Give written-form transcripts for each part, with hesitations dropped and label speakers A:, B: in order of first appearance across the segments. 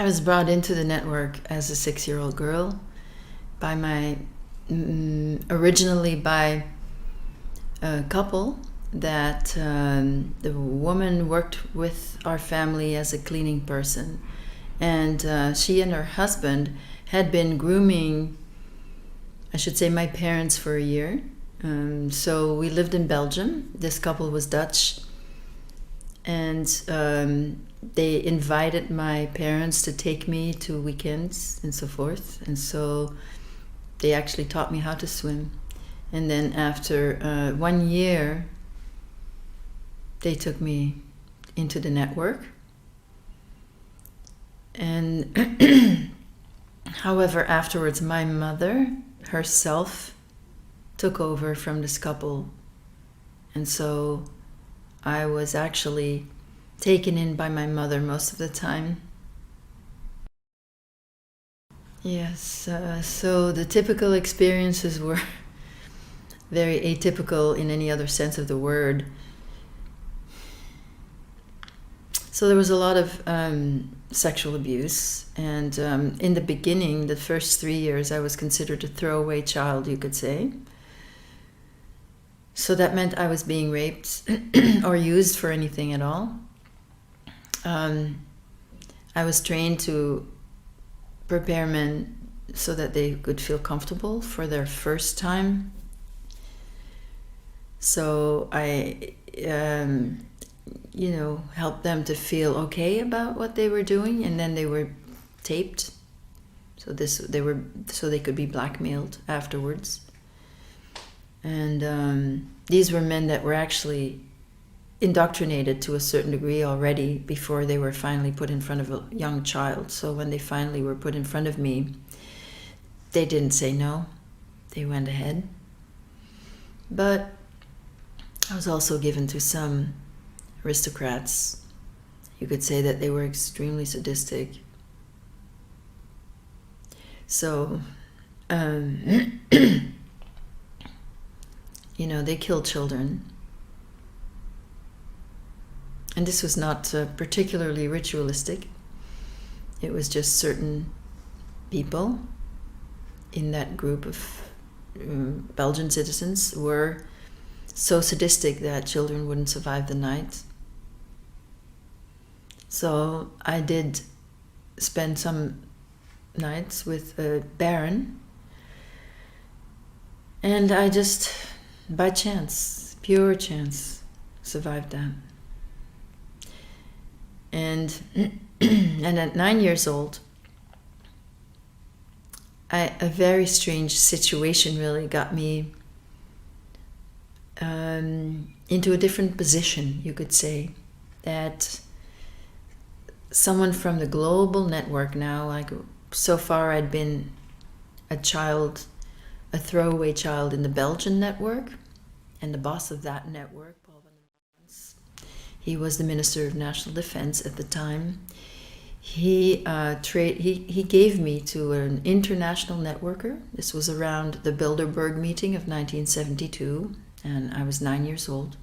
A: was brought into the network as a 6-year-old girl by originally by a couple that the woman worked with our family as a cleaning person. And she and her husband had been grooming, I should say, my parents for a year. So we lived in Belgium. This couple was Dutch. And they invited my parents to take me to weekends and so forth. And so they actually taught me how to swim. And then after 1 year, they took me into the network. And however, afterwards, my mother herself took over from this couple. And so I was actually taken in by my mother most of the time. Yes, so the typical experiences were very atypical in any other sense of the word. So there was a lot of sexual abuse, and in the beginning, the first 3 years, I was considered a throwaway child, you could say. So that meant I was being raped or used for anything at all. I was trained to prepare men so that they could feel comfortable for their first time. So I, helped them to feel okay about what they were doing, and then they were taped. So they could be blackmailed afterwards. And these were men that were actually indoctrinated to a certain degree already before they were finally put in front of a young child. So when they finally were put in front of me, they didn't say no. They went ahead. But I was also given to some aristocrats. You could say that they were extremely sadistic. So, they killed children. And this was not particularly ritualistic. It was just certain people in that group of Belgian citizens were so sadistic that children wouldn't survive the night. So I did spend some nights with a baron, and I just, by chance, pure chance, survived that. And at 9 years old, a very strange situation really got me into a different position, you could say. That someone from the global network now, like so far I'd been a throwaway child in the Belgian network, and the boss of that network, he was the Minister of National Defense at the time. He gave me to an international networker. This was around the Bilderberg meeting of 1972, and I was 9 years old.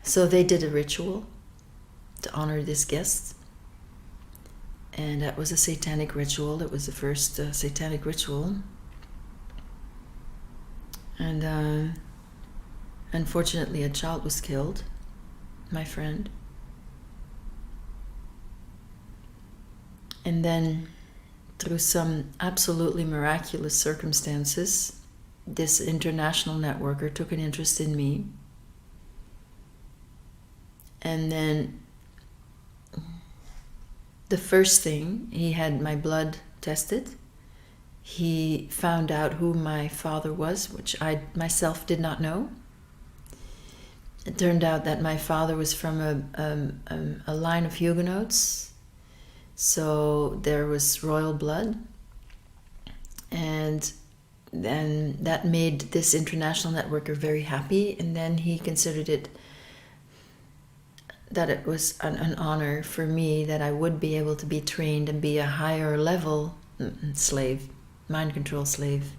A: So they did a ritual to honor this guest, and that was a satanic ritual. It was the first satanic ritual, and unfortunately, a child was killed. My friend. And then, through some absolutely miraculous circumstances, this international networker took an interest in me. And then, the first thing, he had my blood tested. He found out who my father was, which I myself did not know. It turned out that my father was from a line of Huguenots, so there was royal blood, and then that made this international networker very happy, and then he considered that it was an honor for me that I would be able to be trained and be a higher level slave, mind control slave.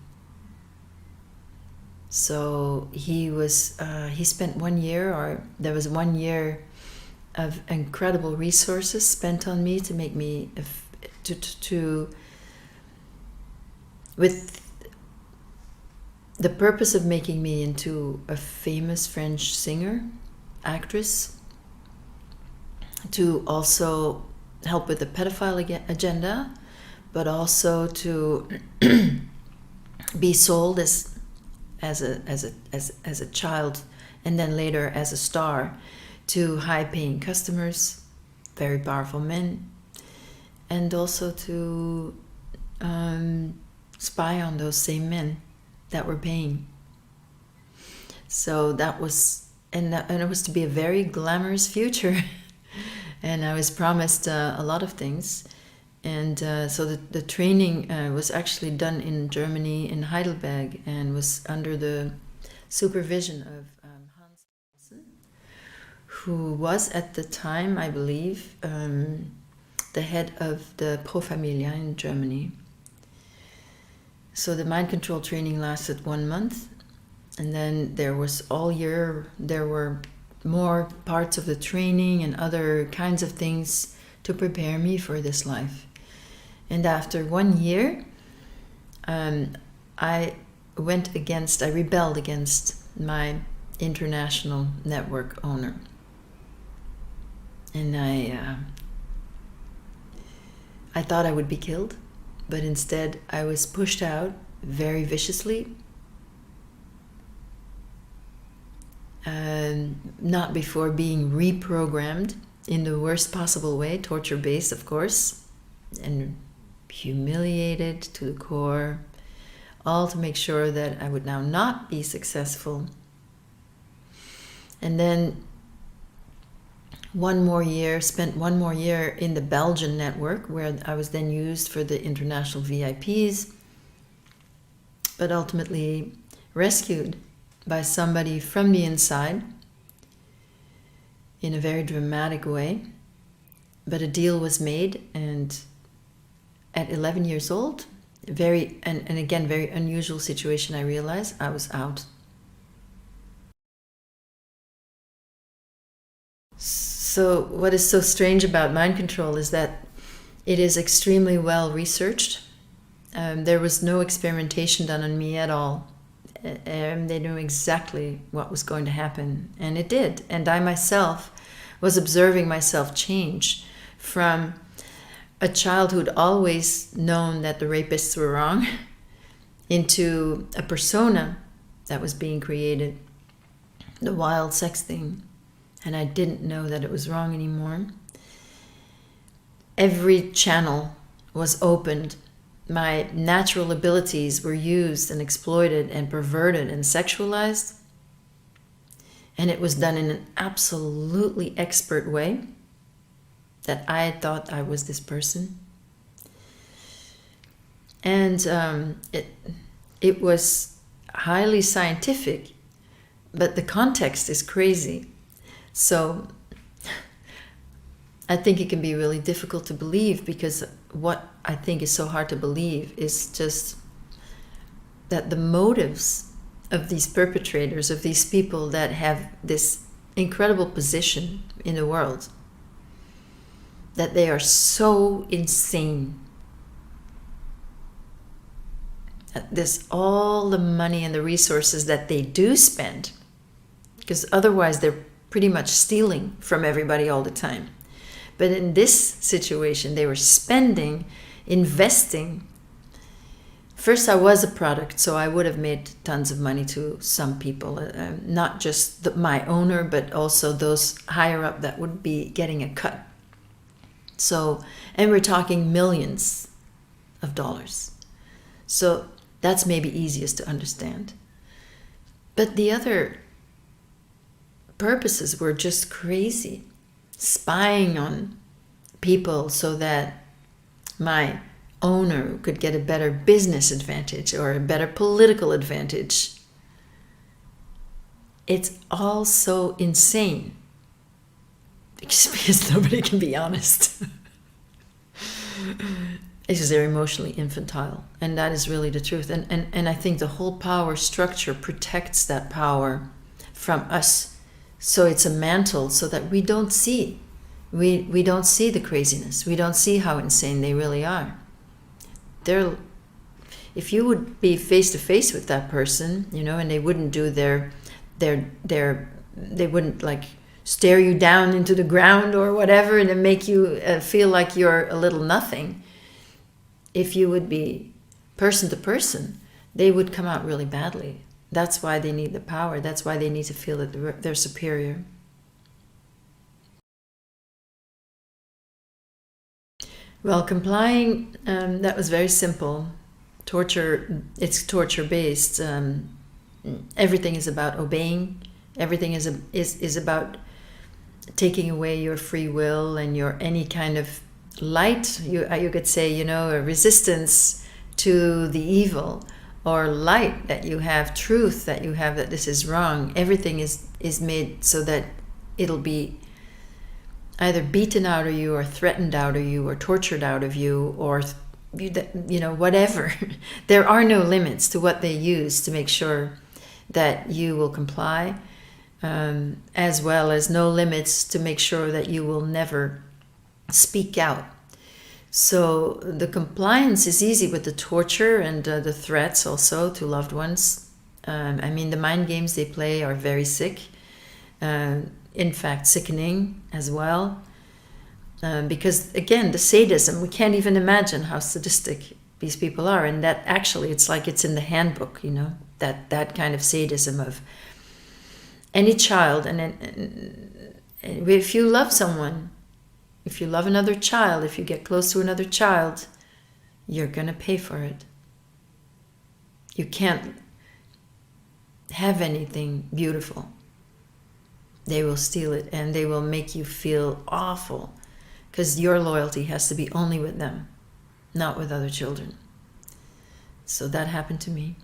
A: So he spent 1 year, or there was 1 year of incredible resources spent on me to make me with the purpose of making me into a famous French singer, actress, to also help with the pedophile agenda, but also to be sold as a child, and then later as a star, to high-paying customers, very powerful men, and also to spy on those same men that were paying. So that was, and it was to be a very glamorous future. And I was promised a lot of things. And so the training was actually done in Germany, in Heidelberg, and was under the supervision of Hans, who was at the time, I believe, the head of the Pro Familia in Germany. So the mind control training lasted 1 month, and then there was all year, there were more parts of the training and other kinds of things to prepare me for this life. And after 1 year, I rebelled against my international network owner. And I thought I would be killed, but instead I was pushed out very viciously. Not before being reprogrammed in the worst possible way, torture-based, of course, and humiliated to the core, all to make sure that I would now not be successful. And then spent one more year in the Belgian network, where I was then used for the international VIPs, but ultimately rescued by somebody from the inside in a very dramatic way. But a deal was made, and at 11 years old, very unusual situation, I realized I was out. So what is so strange about mind control is that it is extremely well researched. There was no experimentation done on me at all. They knew exactly what was going to happen, and it did. And I myself was observing myself change from a child who'd always known that the rapists were wrong into a persona that was being created, the wild sex thing. And I didn't know that it was wrong anymore. Every channel was opened. My natural abilities were used and exploited and perverted and sexualized. And it was done in an absolutely expert way, that I thought I was this person. And it was highly scientific, but the context is crazy. So I think it can be really difficult to believe, because what I think is so hard to believe is just that the motives of these perpetrators, of these people that have this incredible position in the world, that they are so insane. There's all the money and the resources that they do spend, because otherwise they're pretty much stealing from everybody all the time. But in this situation, they were spending, investing. First, I was a product, so I would have made tons of money to some people, not just my owner, but also those higher up that would be getting a cut. So, and we're talking millions of dollars. So that's maybe easiest to understand. But the other purposes were just crazy. Spying on people so that my owner could get a better business advantage or a better political advantage. It's all so insane, because nobody can be honest. It's just they're emotionally infantile, and that is really the truth. And I think the whole power structure protects that power from us. So it's a mantle so that we don't see We don't see the craziness. We don't see how insane they really are. If you would be face to face with that person, and they wouldn't do they wouldn't like stare you down into the ground or whatever and then make you feel like you're a little nothing. If you would be person to person, they would come out really badly. That's why they need the power. That's why they need to feel that they're superior. Well, complying, that was very simple. Torture, it's torture-based. Everything is about obeying. Everything is about taking away your free will and your any kind of light. You could say, a resistance to the evil, or light that you have, truth that you have, that this is wrong. Everything is made so that it'll be either beaten out of you or threatened out of you or tortured out of you or whatever. There are no limits to what they use to make sure that you will comply, as well as no limits to make sure that you will never speak out. So the compliance is easy with the torture and the threats also to loved ones. The mind games they play are very sick. In fact, sickening as well. Because again, the sadism, we can't even imagine how sadistic these people are. And that actually, it's like it's in the handbook, that kind of sadism of any child. And if you love someone, if you love another child, if you get close to another child, you're going to pay for it. You can't have anything beautiful. They will steal it and they will make you feel awful because your loyalty has to be only with them, not with other children. So that happened to me.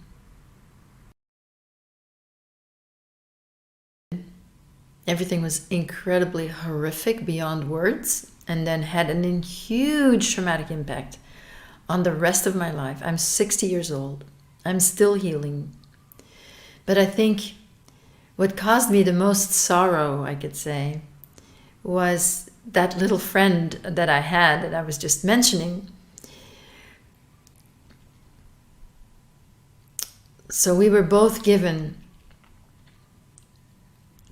A: Everything was incredibly horrific beyond words, and then had a huge traumatic impact on the rest of my life. I'm 60 years old. I'm still healing. But I think what caused me the most sorrow, I could say, was that little friend that I had that I was just mentioning. So we were both given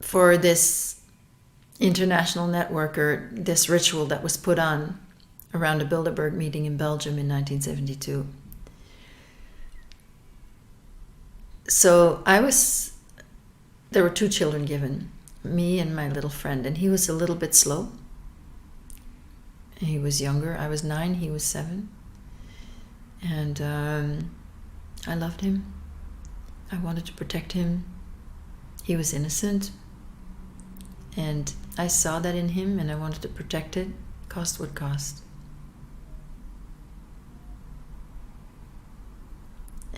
A: for this international network, or this ritual that was put on around a Bilderberg meeting in Belgium in 1972. So there were 2 children given, me and my little friend, and he was a little bit slow. He was younger. I was 9, he was 7. And I loved him. I wanted to protect him. He was innocent. And I saw that in him and I wanted to protect it, cost what cost.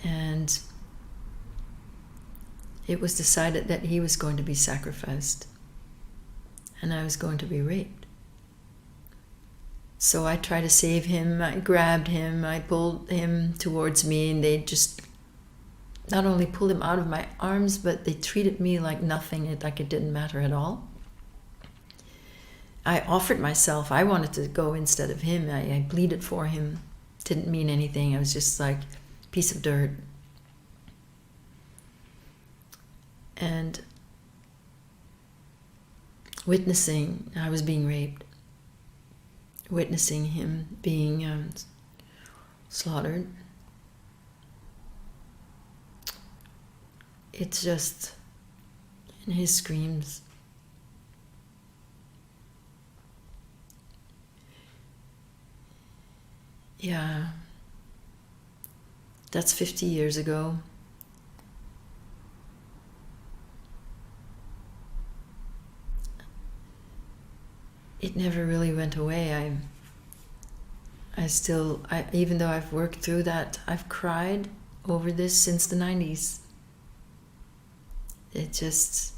A: And it was decided that he was going to be sacrificed and I was going to be raped. So I tried to save him. I grabbed him, I pulled him towards me, and they just not only pulled him out of my arms, but they treated me like nothing, like it didn't matter at all. I offered myself. I wanted to go instead of him. I pleaded for him. Didn't mean anything. I was just like a piece of dirt. And witnessing, I was being raped. Witnessing him being slaughtered. It's just, in his screams. Yeah, that's 50 years ago. It never really went away. Even though I've worked through that, I've cried over this since the 90s. It's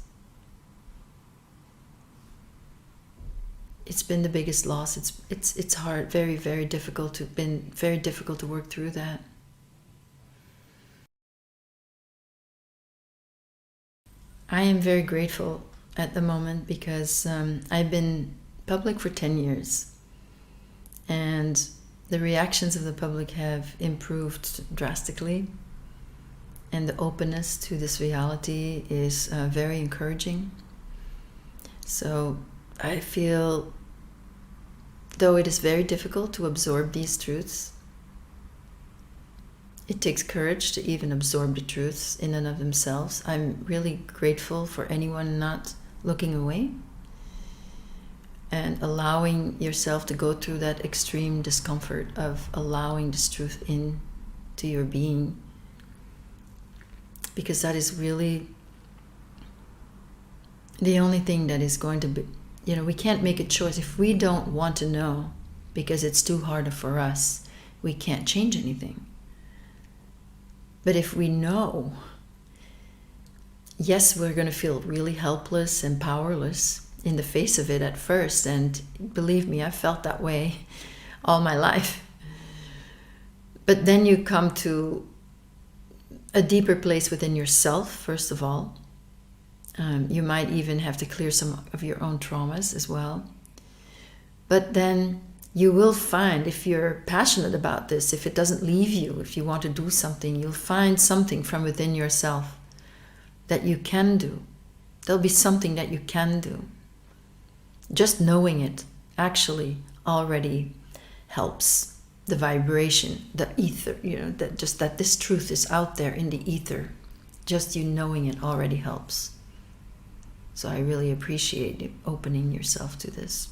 A: been the biggest loss. It's hard, very, very difficult to work through that. I am very grateful at the moment because I've been public for 10 years. And the reactions of the public have improved drastically. And the openness to this reality is very encouraging. So I feel, though it is very difficult to absorb these truths, it takes courage to even absorb the truths in and of themselves. I'm really grateful for anyone not looking away and allowing yourself to go through that extreme discomfort of allowing this truth into your being. Because that is really the only thing that is going to be, we can't make a choice. If we don't want to know because it's too hard for us, we can't change anything. But if we know, yes, we're going to feel really helpless and powerless in the face of it at first. And believe me, I've felt that way all my life. But then you come to a deeper place within yourself, first of all. You might even have to clear some of your own traumas as well. But then you will find, if you're passionate about this, if it doesn't leave you, if you want to do something, you'll find something from within yourself that you can do. There'll be something that you can do. Just knowing it actually already helps. The vibration, the ether, that this truth is out there in the ether. Just you knowing it already helps. So I really appreciate you opening yourself to this.